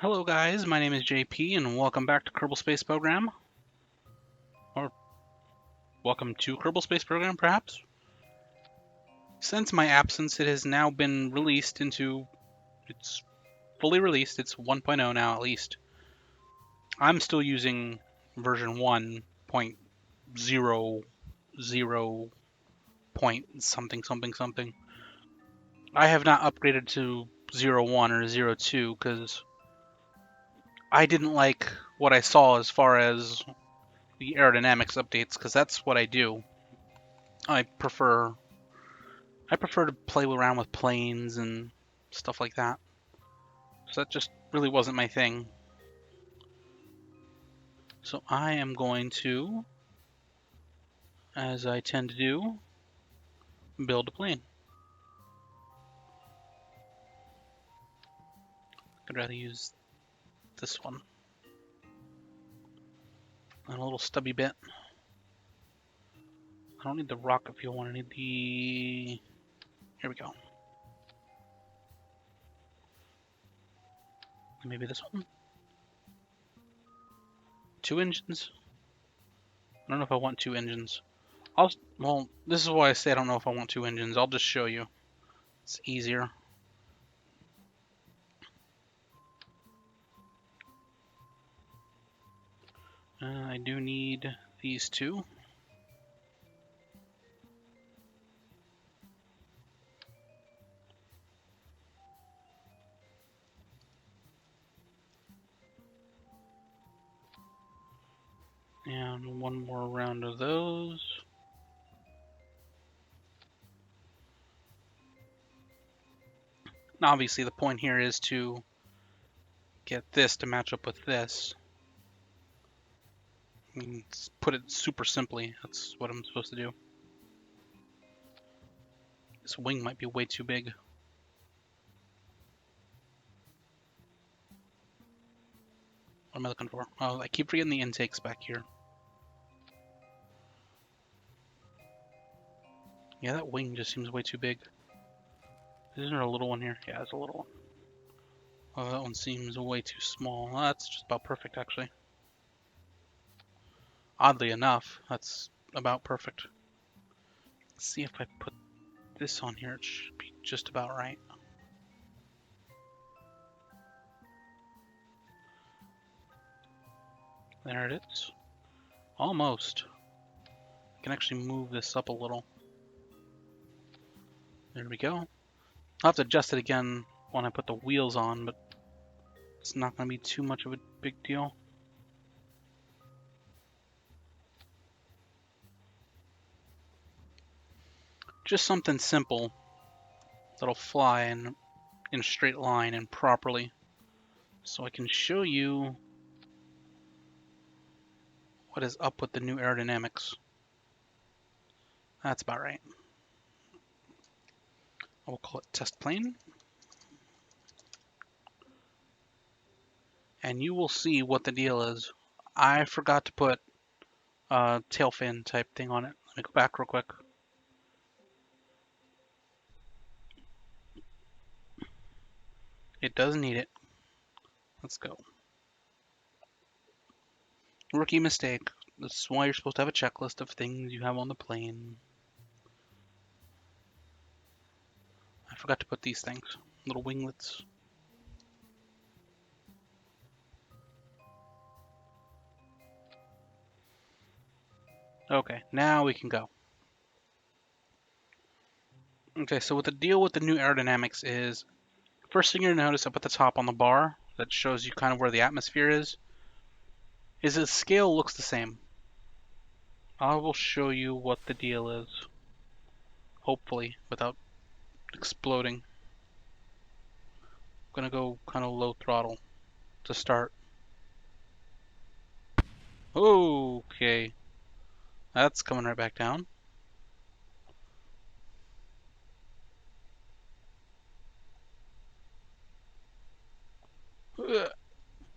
Hello guys, my name is JP and welcome back to Kerbal Space Program. Or welcome to Kerbal Space Program, perhaps? Since my absence, it has now been released into... It's fully released, it's 1.0 now at least. I'm still using version 1.00 point something something something. I have not upgraded to 01 or 02 because I didn't like what I saw as far as the aerodynamics updates, because that's what I do. I prefer to play around with planes and stuff like that. So that just really wasn't my thing. So I am going to, as I tend to do, build a plane. I'd rather use this one. And a little stubby bit. I don't need the rocket fuel one, I need the... Here we go. Maybe this one? 2 engines? I don't know if I want 2 engines. Well, this is why I say I don't know if I want 2 engines. I'll just show you. It's easier. I do need these 2. And one more round of those. Now, obviously, the point here is to get this to match up with this. I mean, put it super simply. That's what I'm supposed to do. This wing might be way too big. What am I looking for? Oh, I keep forgetting the intakes back here. Yeah, that wing just seems way too big. Isn't there a little one here? Yeah, there's a little one. Oh, that one seems way too small. Oh, that's just about perfect, actually. Oddly enough, that's about perfect. Let's see if I put this on here. It should be just about right. There it is. Almost. I can actually move this up a little. There we go. I'll have to adjust it again when I put the wheels on, but it's not going to be too much of a big deal. Just something simple that'll fly in a straight line and properly. So I can show you what is up with the new aerodynamics. That's about right. I will call it test plane. And you will see what the deal is. I forgot to put a tail fin type thing on it. Let me go back real quick. It does need it. Let's go. Rookie mistake. This is why you're supposed to have a checklist of things you have on the plane. I forgot to put these things. Little winglets. Okay, now we can go. Okay, so what the deal with the new aerodynamics is, first thing you're gonna notice up at the top on the bar that shows you kind of where the atmosphere is the scale looks the same. I will show you what the deal is. Hopefully, without exploding. I'm gonna go kind of low throttle to start. Okay. That's coming right back down.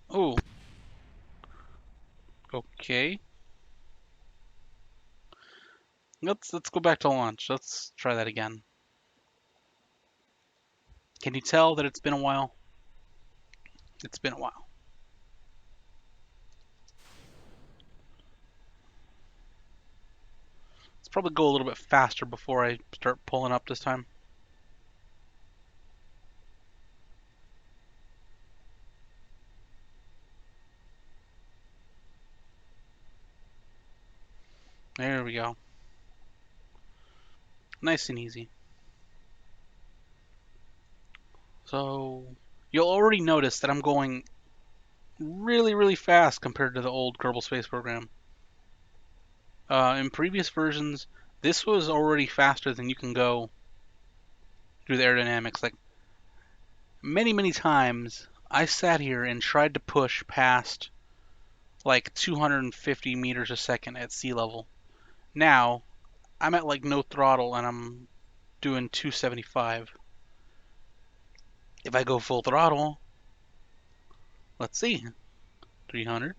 Oh. Okay. Let's go back to launch. Let's try that again. Can you tell that it's been a while? It's been a while. Let's probably go a little bit faster before I start pulling up this time. There we go. Nice and easy. So you'll already notice that I'm going really, really fast compared to the old Kerbal Space Program. In previous versions, this was already faster than you can go through the aerodynamics. Like many, many times, I sat here and tried to push past like 250 meters a second at sea level. Now, I'm at like no throttle and I'm doing 275. If I go full throttle, let's see, 300,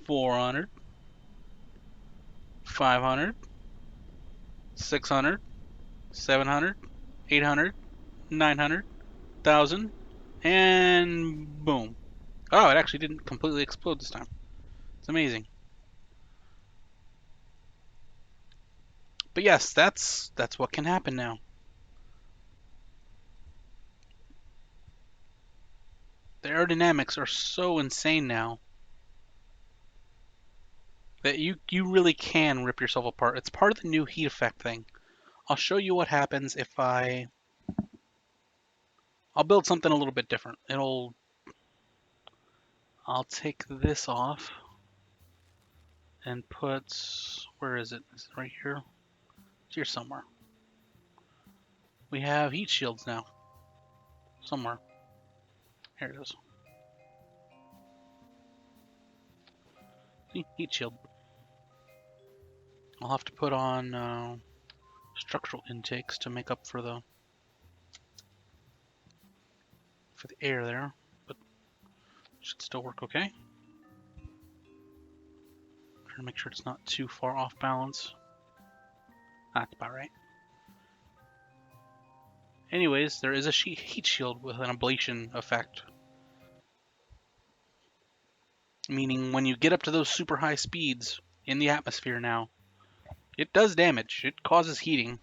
400, 500, 600, 700, 800, 900, 1000, and boom. Oh, it actually didn't completely explode this time. It's amazing. But yes, that's what can happen now. The aerodynamics are so insane now that you really can rip yourself apart. It's part of the new heat effect thing. I'll show you what happens if I'll build something a little bit different. I'll take this off and put, where is it? Is it right here? It's here somewhere. We have heat shields now. Somewhere. Here it is. See, heat shield. I'll have to put on structural intakes to make up for the air there, but it should still work okay. Trying to make sure it's not too far off balance. That's about right. Anyways, there is a heat shield with an ablation effect. Meaning when you get up to those super high speeds in the atmosphere now, it does damage. It causes heating.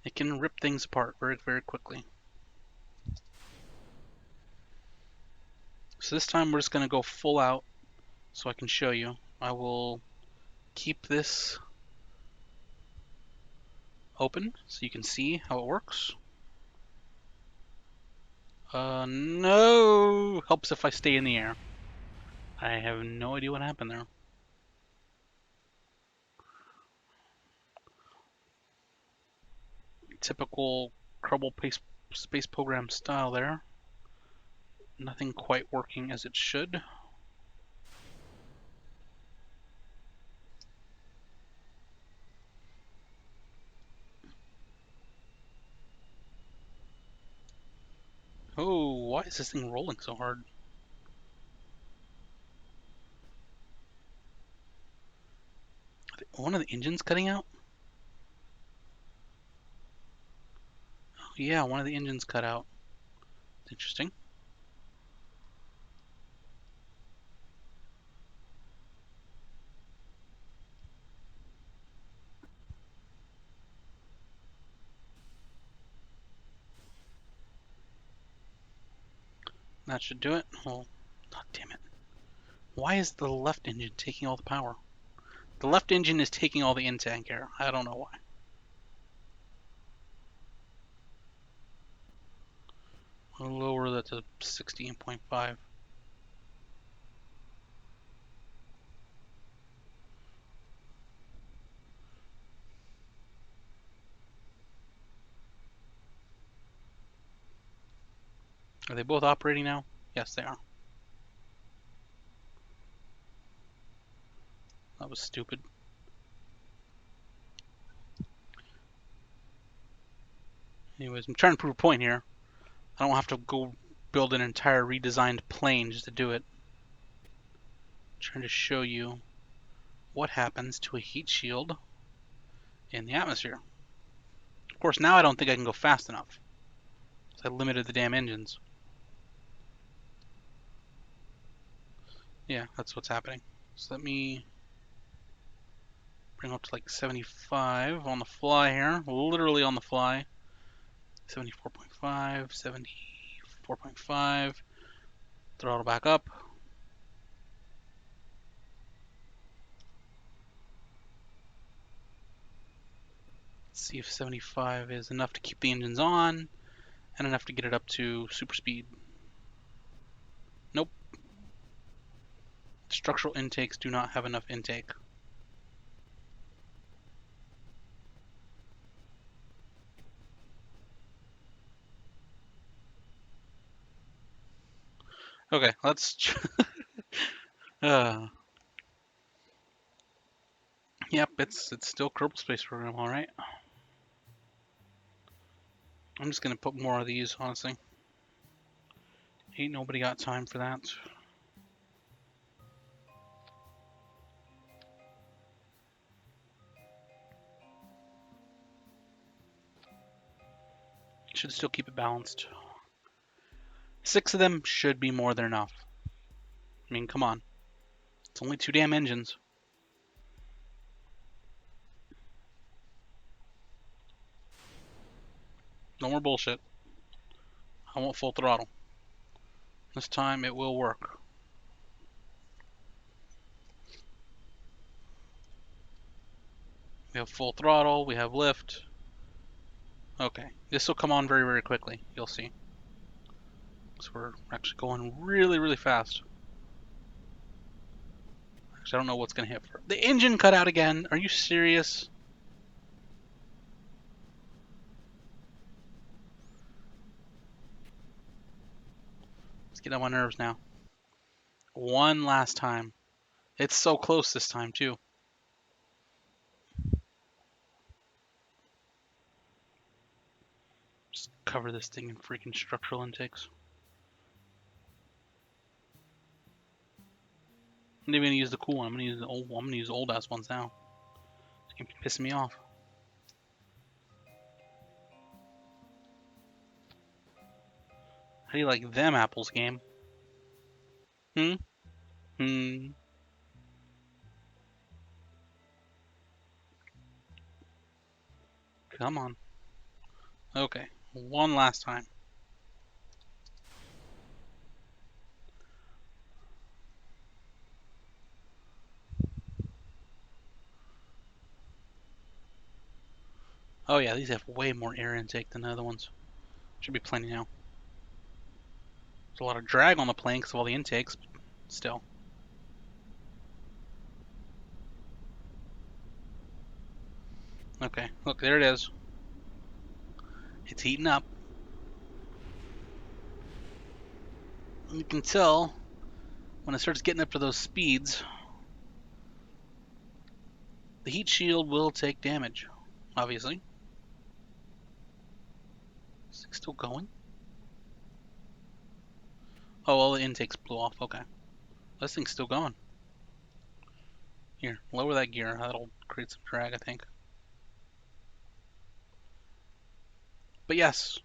It can rip things apart very, very quickly. So this time we're just going to go full out so I can show you. I will keep this open so you can see how it works. No! Helps if I stay in the air. I have no idea what happened there. Typical Kerbal space program style there. Nothing quite working as it should. Oh, why is this thing rolling so hard? One of the engines cutting out? Oh, yeah, one of the engines cut out. Interesting. That should do it. Oh, God damn it. Why is the left engine taking all the power? The left engine is taking all the in-tank air. I don't know why. I'll lower that to 16.5. Are they both operating now? Yes, they are. That was stupid. Anyways, I'm trying to prove a point here. I don't have to go build an entire redesigned plane just to do it. I'm trying to show you what happens to a heat shield in the atmosphere. Of course, now I don't think I can go fast enough. I limited the damn engines. Yeah, that's what's happening. So let me bring up to like 75 on the fly here. Literally on the fly. 74.5, 74.5. Throttle back up. Let's see if 75 is enough to keep the engines on and enough to get it up to super speed. Nope. Structural intakes do not have enough intake. Okay, let's. Yep, it's still Kerbal Space Program, all right. I'm just gonna put more of these, honestly. Ain't nobody got time for that. Should still keep it balanced. 6 of them should be more than enough. I mean, come on. It's only 2 damn engines. No more bullshit. I want full throttle. This time it will work. We have full throttle, we have lift. Okay, this will come on very, very quickly. You'll see. So we're actually going really, really fast. Actually, I don't know what's going to hit first. The engine cut out again. Are you serious? Let's get on my nerves now. One last time. It's so close this time, too. Just cover this thing in freaking structural intakes. I'm not even gonna use the cool one. I'm gonna use the old. I'm gonna use the old ass ones now. It's pissing me off. How do you like them apples, game? Hmm. Hmm. Come on. Okay. One last time. Oh yeah, these have way more air intake than the other ones. Should be plenty now. There's a lot of drag on the plane because of all the intakes, but still. Okay, look, there it is. It's heating up. You can tell when it starts getting up to those speeds, the heat shield will take damage, obviously. Is it still going? Oh, all the intakes blew off. Okay. This thing's still going. Here, lower that gear. That'll create some drag, I think. But yes,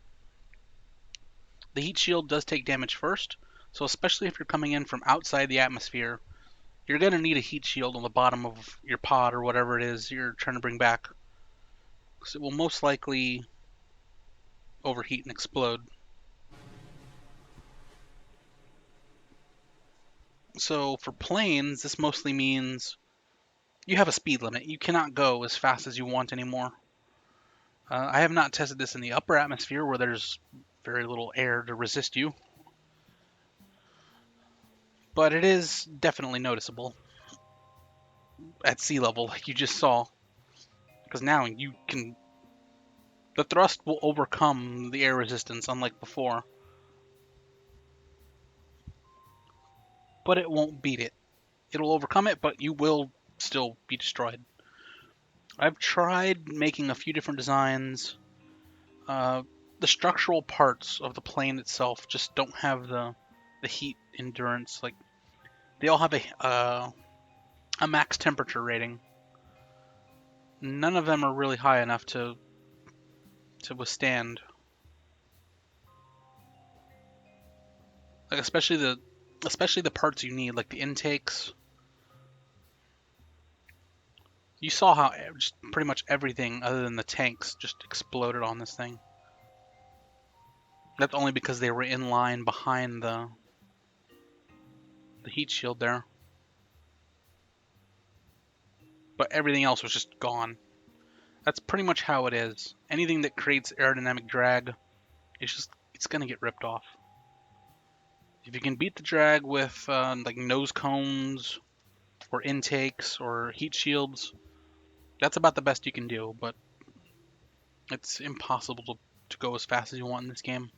the heat shield does take damage first. So especially if you're coming in from outside the atmosphere, you're going to need a heat shield on the bottom of your pod or whatever it is you're trying to bring back. Because it will most likely overheat and explode. So for planes, this mostly means you have a speed limit. You cannot go as fast as you want anymore. I have not tested this in the upper atmosphere where there's very little air to resist you. But it is definitely noticeable at sea level, like you just saw. Because now you can... The thrust will overcome the air resistance, unlike before. But it won't beat it. It'll overcome it, but you will still be destroyed. I've tried making a few different designs. The structural parts of the plane itself just don't have the heat endurance. Like they all have a max temperature rating. None of them are really high enough to withstand. Like especially the parts you need, like the intakes. You saw how just pretty much everything other than the tanks just exploded on this thing. That's only because they were in line behind the heat shield there. But everything else was just gone. That's pretty much how it is. Anything that creates aerodynamic drag, it's gonna get ripped off. If you can beat the drag with like nose cones or intakes or heat shields, that's about the best you can do. But it's impossible to go as fast as you want in this game.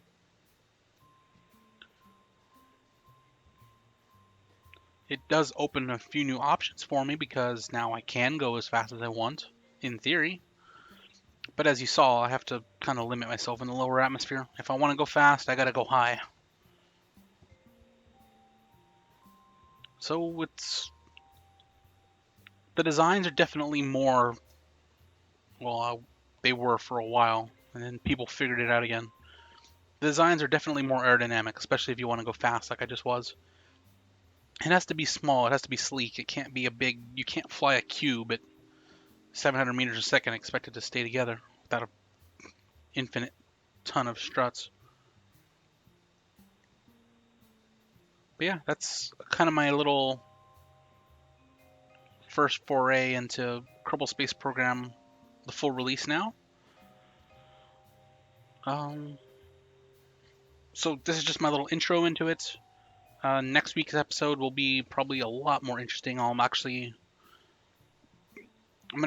It does open a few new options for me because now I can go as fast as I want, in theory. But as you saw, I have to kind of limit myself in the lower atmosphere. If I want to go fast, I gotta go high. So the designs are definitely more, well, they were for a while, and then people figured it out again. The designs are definitely more aerodynamic, especially if you want to go fast like I just was. It has to be small, it has to be sleek, it can't be a big, you can't fly a cube at 700 meters a second and expect it to stay together without an infinite ton of struts. But yeah, that's kind of my little first foray into Kerbal Space Program, the full release now. Um, so this is just my little intro into it. Next week's episode will be probably a lot more interesting. I'm going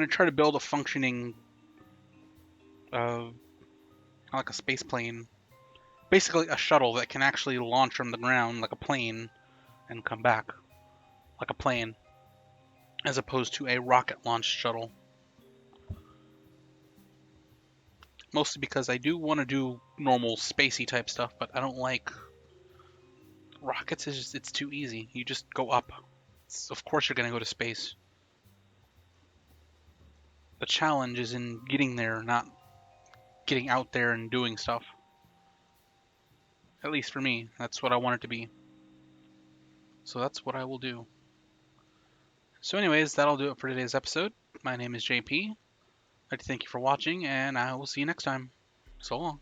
to try to build a functioning, like a space plane, basically a shuttle that can actually launch from the ground like a plane and come back like a plane, as opposed to a rocket launched shuttle. Mostly because I do want to do normal spacey type stuff, but I don't like rockets. It's too easy. You just go up. Of course you're going to go to space. The challenge is in getting there, not getting out there and doing stuff. At least for me, that's what I want it to be. So that's what I will do. So anyways, that'll do it for today's episode. My name is JP. I'd like to thank you for watching, and I will see you next time. So long.